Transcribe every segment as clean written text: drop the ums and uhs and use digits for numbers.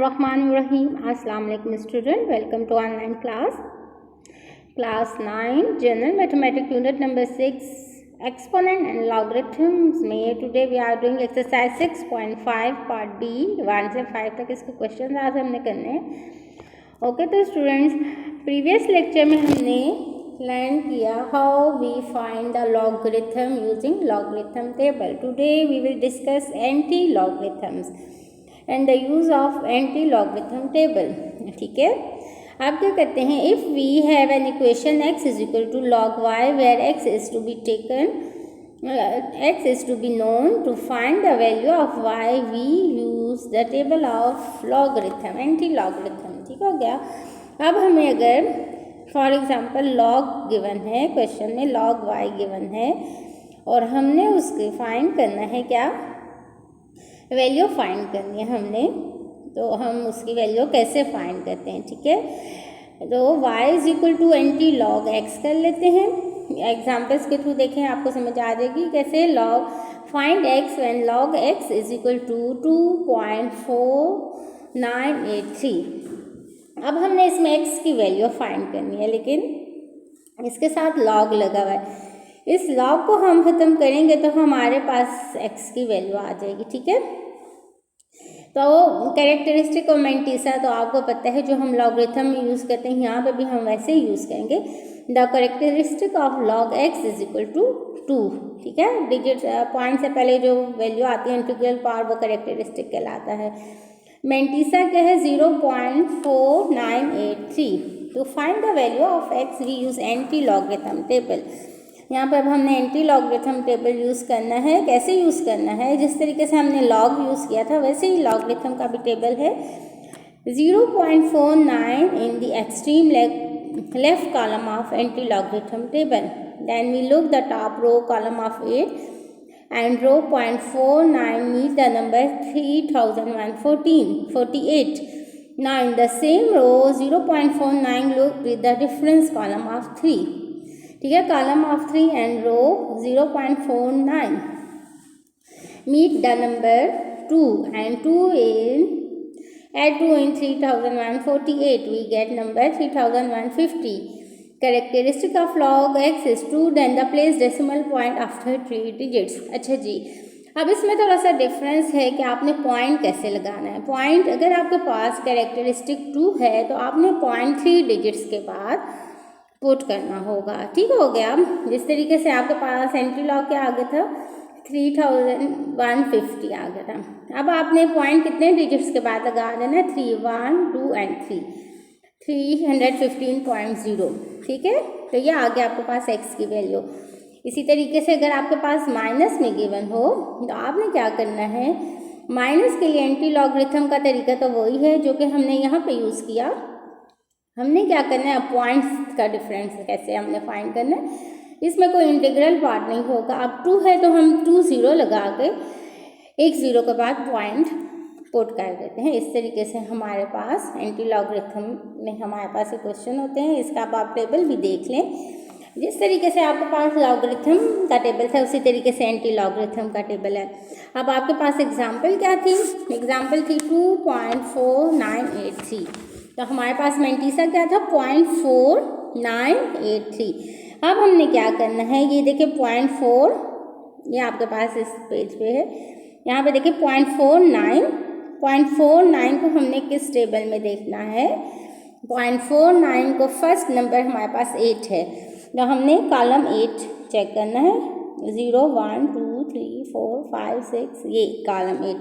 Rahim. Assalamu alaikum student. Welcome to online class 9 general mathematics unit number 6 exponent and logarithms में today we are doing exercise 6.5 part B 1 से 5 तक इसके question आज हमने करने हैं। ओके तो स्टूडेंट्स प्रीवियस लेक्चर में हमने लर्न किया how we find the logarithm using logarithm table. Today we will discuss anti logarithms and the use of anti logarithm table. ठीक है, आप क्या करते हैं, if we have an equation x is equal to log y where x is to be taken x is to be known to find the value of y we use the table of logarithm anti logarithm. ठीक हो गया। अब हमें अगर for example log given है, question में log y given है और हमने उसके फाइंड करना है, क्या वैल्यू फाइंड करनी है हमने, तो हम उसकी वैल्यू कैसे फाइंड करते हैं। ठीक है, तो y is equal to anti log x कर लेते हैं। एग्जाम्पल्स के थ्रू देखें, आपको समझ आ जाएगी कैसे। Log find x when log x is equal to 2.4983। अब हमने इसमें x की वैल्यू फाइंड करनी है, लेकिन इसके साथ लॉग लगा हुआ है। इस लॉग को हम ख़त्म करेंगे तो हमारे पास x की वैल्यू आ जाएगी। ठीक है, तो कैरेक्टरिस्टिक और मैंटीसा तो आपको पता है जो हम लॉगरिथम में यूज़ करते हैं, यहाँ पे भी हम वैसे ही यूज़ करेंगे। The characteristic of log x is equal to 2। ठीक है, डिजिट पॉइंट से पहले जो वैल्यू आती है इंटीग्रल पावर वो कैरेक्टरिस्टिक कहलाता है। मैंटीसा क्या है 0.4983। To find the value of x we use anti logarithm table. यहाँ पर अब हमने एंटी लॉगरिथम टेबल यूज़ करना है। कैसे यूज़ करना है, जिस तरीके से हमने लॉग यूज़ किया था वैसे ही लॉगरिथम का भी टेबल है। 0.49 in the extreme left column of anti logarithm table. Then we look the top row column of 8 and row 0.49 meet the number 3148. Now in the same row 0.49 look with the difference column of 3. ठीक है, column of 3 and row 0.49 meet the number 2 and 2 in 3148 we get number 3150. Characteristic of log x is 2 then the place decimal point after 3 digits. अच्छा जी, अब इसमें थोड़ा सा difference है कि आपने पॉइंट कैसे लगाना है। पॉइंट अगर आपके पास कैरेक्टरिस्टिक 2 है तो आपने पॉइंट 3 डिजिट्स के बाद पुट करना होगा। ठीक हो गया। जिस तरीके से आपके पास एंटी लॉग के आगे था 3150 आ गया था। अब आपने पॉइंट कितने डिजिट्स के बाद लगा देना, 3 1 2 एंड 3 315.0। ठीक है, तो ये आ गया आपके पास x की वैल्यू। इसी तरीके से अगर आपके पास माइनस में गिवन हो तो आपने क्या करना है, माइनस के लिए एंटी लॉगरिथम का तरीका तो वही है जो कि हमने यहाँ पे यूज़ किया। हमने क्या करना है, पॉइंट्स का डिफरेंस कैसे हमने फाइंड करना है। इसमें कोई इंटीग्रल पार्ट नहीं होगा। अब 2 है तो हम 2 0 लगा के एक 0 के बाद पॉइंट पुट कर देते हैं। इस तरीके से हमारे पास एंटी लॉगरिथम में हमारे पास क्वेश्चन होते हैं। इसका आप टेबल भी देख लें। जिस तरीके से आपके पास लॉगरिथम का टेबल था उसी तरीके से एंटी लॉगरिथम का टेबल है। अब आपके पास एग्जाम्पल क्या थी, एग्जाम्पल थी 2.4983। तो हमारे पास मैंटीसा क्या था 0.4983। अब हमने क्या करना है, ये देखिए 0.4, ये आपके पास इस पेज पे है, यहाँ पे देखिए 0.49 को हमने किस टेबल में देखना है। 0.49 को फर्स्ट नंबर हमारे पास 8 है, तो हमने कॉलम 8 चेक करना है। 0 1 2 3 4 5 6, ये कॉलम 8।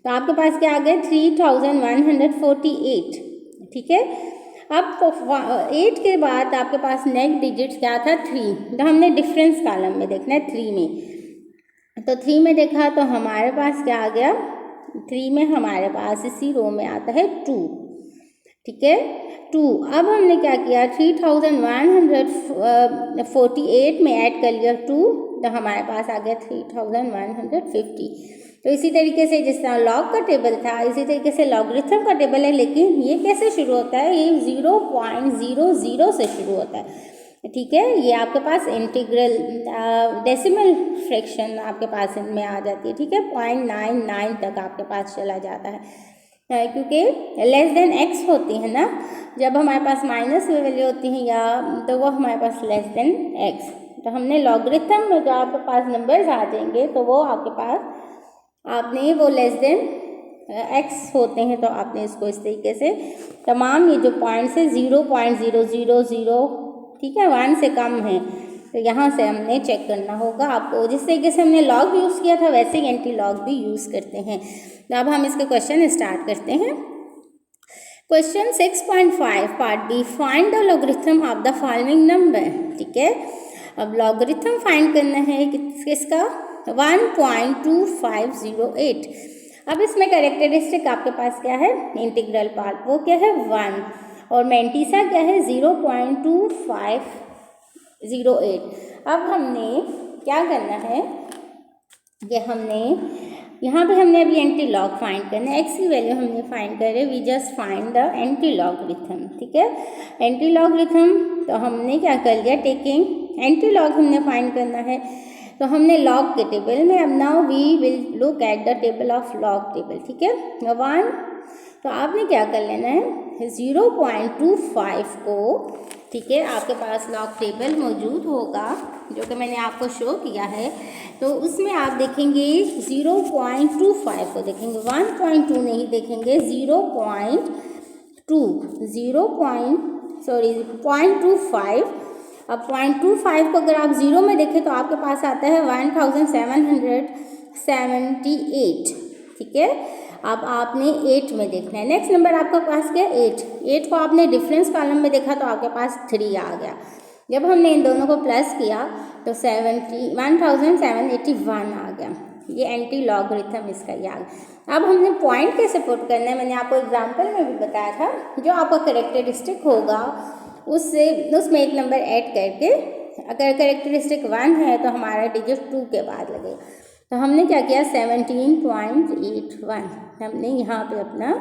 तो आपके पास क्या आ गया 3148। ठीक है, अब 8 के बाद आपके पास नेक्स्ट डिजिट क्या था 3, तो हमने डिफरेंस कॉलम में देखना है 3 में। तो 3 में देखा तो हमारे पास क्या आ गया, 3 में हमारे पास इसी रो में आता है 2। ठीक है, 2। अब हमने क्या किया 3148 में ऐड कर लिया 2, तो हमारे पास आ गया 3150। तो इसी तरीके से जिस तरह लॉग का टेबल था इसी तरीके से लॉगरिथम का टेबल है, लेकिन ये कैसे शुरू होता है, ये 0.00 से शुरू होता है। ठीक है, ये आपके पास इंटीग्रल डेसिमल फ्रैक्शन आपके पास इनमें आ जाती है। ठीक है, 0.99 तक आपके पास चला जाता है। क्योंकि लेस देन एक्स होती है ना, जब हमारे पास माइनस में वैल्यू होती है या तो वो हमारे पास लेस देन एक्स। तो हमने लॉगरिथम में जो आपके पास नंबर्स आ जाएंगे तो वो आपके पास आपने वो लेस देन एक्स होते हैं, तो आपने इसको इस तरीके से तमाम ये जो पॉइंट्स है 0.000, ठीक है, 1 से कम है, तो यहाँ से हमने चेक करना होगा आपको। जिस तरीके से हमने लॉग यूज़ किया था वैसे ही एंटी लॉग भी यूज़ करते हैं। तो अब हम इसके क्वेश्चन स्टार्ट करते हैं। Question 6.5 part B, find the logarithm of the following number. ठीक है, अब लॉगरिथम फाइंड करना है किसका, 1.2508। अब इसमें कैरेक्टरिस्टिक आपके पास क्या है, इंटीग्रल पार्ट वो क्या है 1, और मेंटीसा क्या है 0.2508। अब हमने क्या करना है कि हमने यहाँ पे हमने अभी एंटी लॉग फाइंड करना है, एक्स की वैल्यू हमने फाइंड कर रहे, we just find the anti logarithm. ठीक है, एंटी लॉगरिथम तो हमने क्या कर लिया, टेकिंग एंटी लॉग हमने फाइंड करना है, तो हमने लॉग के टेबल में, अब now we will look at the table of log table. ठीक है, 1, तो आपने क्या कर लेना है 0.25 को, ठीक है, आपके पास लॉग टेबल मौजूद होगा जो कि मैंने आपको शो किया है, तो उसमें आप देखेंगे 0.25 को देखेंगे, 1.2 नहीं देखेंगे, 0.25। अब 0.25 को अगर आप जीरो में देखें तो आपके पास आता है 1778। ठीक है, अब आपने 8 में देखना है। नेक्स्ट नंबर आपके पास क्या है 8 को आपने डिफरेंस कॉलम में देखा तो आपके पास 3 आ गया। जब हमने इन दोनों को प्लस किया तो 1781 आ गया। ये एंटी लॉगरिथम इसका ये आ गया। अब हमने पॉइंट कैसे पुट करना है, मैंने आपको एग्जाम्पल में भी बताया था, जो आपका करेक्टरिस्टिक होगा उसमें एक नंबर ऐड करके, अगर करेक्टरिस्टिक 1 है तो हमारा डिजिट 2 के बाद लगेगा। तो हमने क्या किया 17.81 हमने यहाँ पे अपना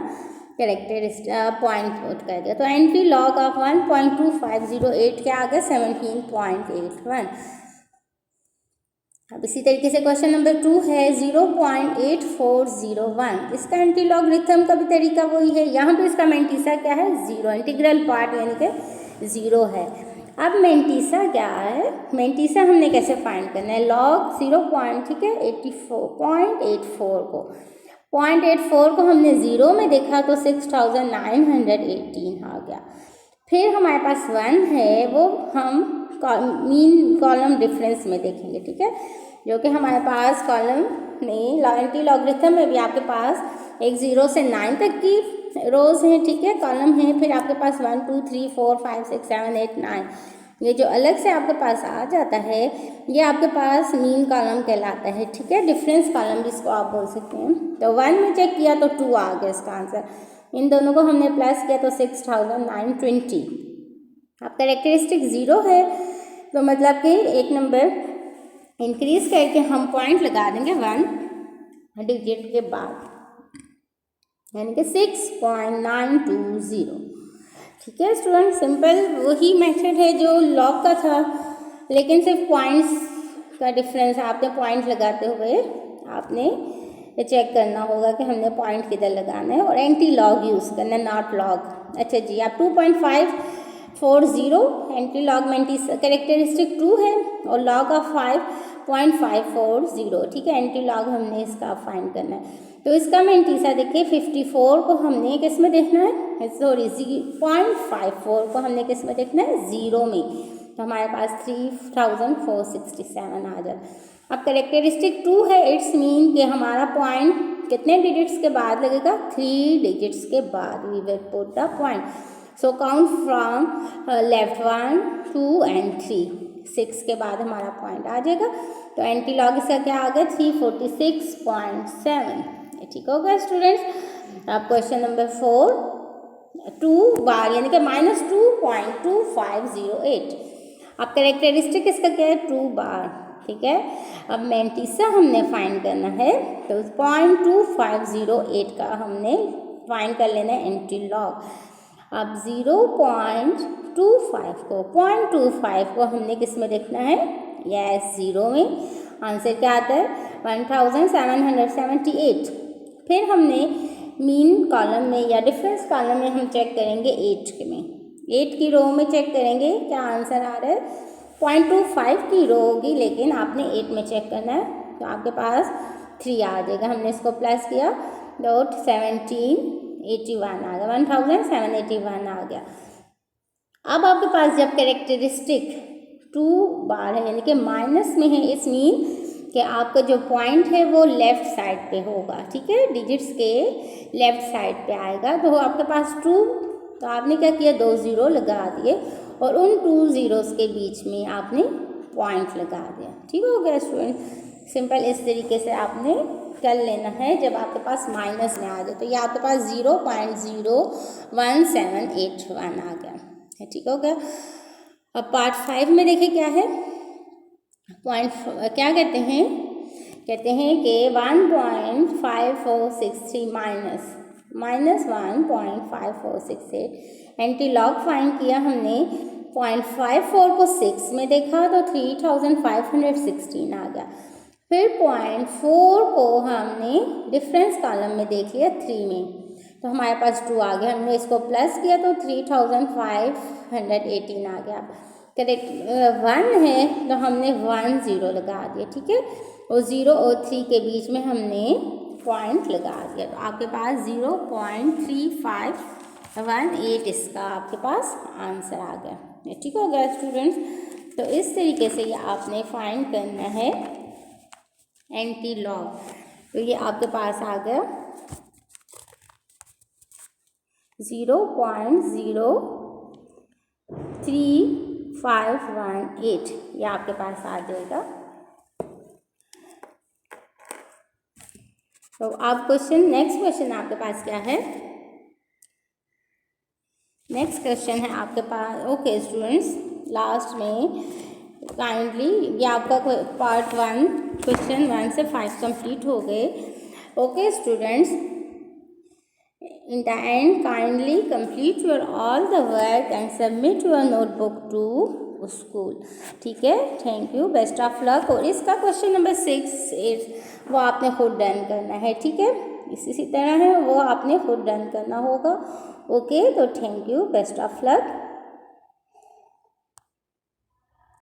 करेक्टरिस्टिक पॉइंट पुट कर दिया। तो एंटी लॉग ऑफ 1.2508 क्या आ गया 17.81। अब इसी तरीके से क्वेश्चन नंबर 2 है 0.8401। इसका एंटी लॉगरिथम का भी तरीका वही है, यहाँ पे इसका मेंटीसा क्या है 0, इंटीग्रल पार्ट यानी कि 0 है। अब मेंटीसा क्या है, मेंटीसा हमने कैसे फाइंड करना है, लॉग 0. ठीक है 0.84 को हमने 0 में देखा तो 6918 आ गया। फिर हमारे पास 1 है, वो हम मीन कॉलम डिफरेंस में देखेंगे। ठीक है, जो कि हमारे पास कॉलम में एंटी लॉगरिथम में भी आपके पास एक 0 से 9 तक की रोज हैं, ठीक है, कॉलम हैं, फिर आपके पास 1 2 3 4 5 6 7 8 9, ये जो अलग से आपके पास आ जाता है ये आपके पास मीन कॉलम कहलाता है। ठीक है, डिफरेंस कॉलम जिसको आप बोल सकते हैं। तो 1 में चेक किया तो 2 आ गया इसका आंसर, इन दोनों को हमने प्लस किया तो 6920। अब कैरेक्टरिस्टिक 0 है तो मतलब कि एक नंबर इंक्रीज करके हम पॉइंट लगा देंगे 1 डिजिट के बाद, यानी कि 6.920। ठीक है स्टूडेंट, सिंपल वही मेथड है जो लॉग का था, लेकिन सिर्फ पॉइंट्स का डिफरेंस, आपने पॉइंट लगाते हुए आपने चेक करना होगा कि हमने पॉइंट किधर लगाना है, और एंटी लॉग यूज़ करना है, नॉट लॉग। अच्छा जी, आप 2.540 एंटी लॉग मेंटीसा कैरेक्टरिस्टिक 2 है और लॉग ऑफ 5.540। ठीक है, एंटी लॉग हमने इसका फाइंड करना है। तो इसका मेंटीसा देखिए 54 को हमने किस में देखना है, सॉरी 0.54 को हमने किस में देखना है 0 में, तो हमारे पास 3467 आ जाए। अब कैरेक्टरिस्टिक 2 है, इट्स मीन कि हमारा पॉइंट कितने डिजिट्स के बाद लगेगा 3 डिजिट्स के बाद we will put the point. So count from left 1 2 and 3, 6 के बाद हमारा पॉइंट आ जाएगा। तो एंटी लॉग इसका क्या आ गया 346.7। ठीक होगा स्टूडेंट्स। अब क्वेश्चन नंबर 4 2 बार यानी कि -2.2508। अब कैरेक्टरिस्टिक इसका क्या है 2 बार। ठीक है, अब मेंटीसा हमने फाइंड करना है तो 0.2508 का हमने फाइंड कर लेना है एंटी लॉग। अब 0.25 को हमने किस में देखना है, यस 0 में। आंसर क्या आता है 1778। फिर हमने मीन कॉलम में या डिफरेंस कॉलम में हम चेक करेंगे 8 में, 8 की रो में चेक करेंगे क्या आंसर आ रहा है। 0.25 की रो होगी लेकिन आपने 8 में चेक करना है, तो आपके पास 3 आ जाएगा। हमने इसको प्लस किया तो 1781 आ गया, 1781 आ गया। अब आपके पास जब कैरेक्टरिस्टिक 2 बार है यानी कि माइनस में है, इस मीन कि आपका जो पॉइंट है वो लेफ़्ट साइड पे होगा, ठीक है, डिजिट्स के लेफ़्ट साइड पे आएगा। तो आपके पास 2, तो आपने क्या किया 2 ज़ीरो लगा दिए और उन 2 ज़ीरोज़ के बीच में आपने पॉइंट लगा दिया। ठीक हो गया स्टूडेंट, सिंपल इस तरीके से आपने कर लेना है जब आपके पास माइनस में आ जाए। तो ये आपके पास 0.01781 आ गया है। ठीक हो गया। अब पार्ट 5 में देखिए क्या है, क्या कहते हैं कि 1.5463 माइनस 1.5468 एंटी लॉग फाइंड किया हमने। 0.54 को 6 में देखा तो 3516 आ गया। फिर 0.4 को हमने डिफरेंस कॉलम में देख लिया 3 में, तो हमारे पास 2 आ गया। हमने इसको प्लस किया तो 3518 आ गया। करेक्ट 1 है तो हमने 1 0 लगा दिया, ठीक है, और 0 और 3 के बीच में हमने पॉइंट लगा दिया। तो आपके पास 0.3518 इसका आपके पास आंसर आ गया। ठीक हो गया स्टूडेंट्स। तो इस तरीके से ये आपने फाइंड करना है एंटी लॉग। तो ये आपके पास आ गया 0.03518, ये आपके पास आ जाएगा। तो आप नेक्स्ट क्वेश्चन आपके पास क्या है, नेक्स्ट क्वेश्चन है आपके पास। ओके स्टूडेंट्स, लास्ट में काइंडली ये आपका पार्ट 1 क्वेश्चन 1 से 5 कंप्लीट हो गए। Okay students, in the end kindly complete your all the work and submit your notebook to school। ठीक है, thank you, best of luck. और इसका क्वेश्चन नंबर 6 वो आपने खुद डन करना है, ठीक है, इसी तरह है वो आपने खुद डन करना होगा। ओके, तो thank you, best of luck.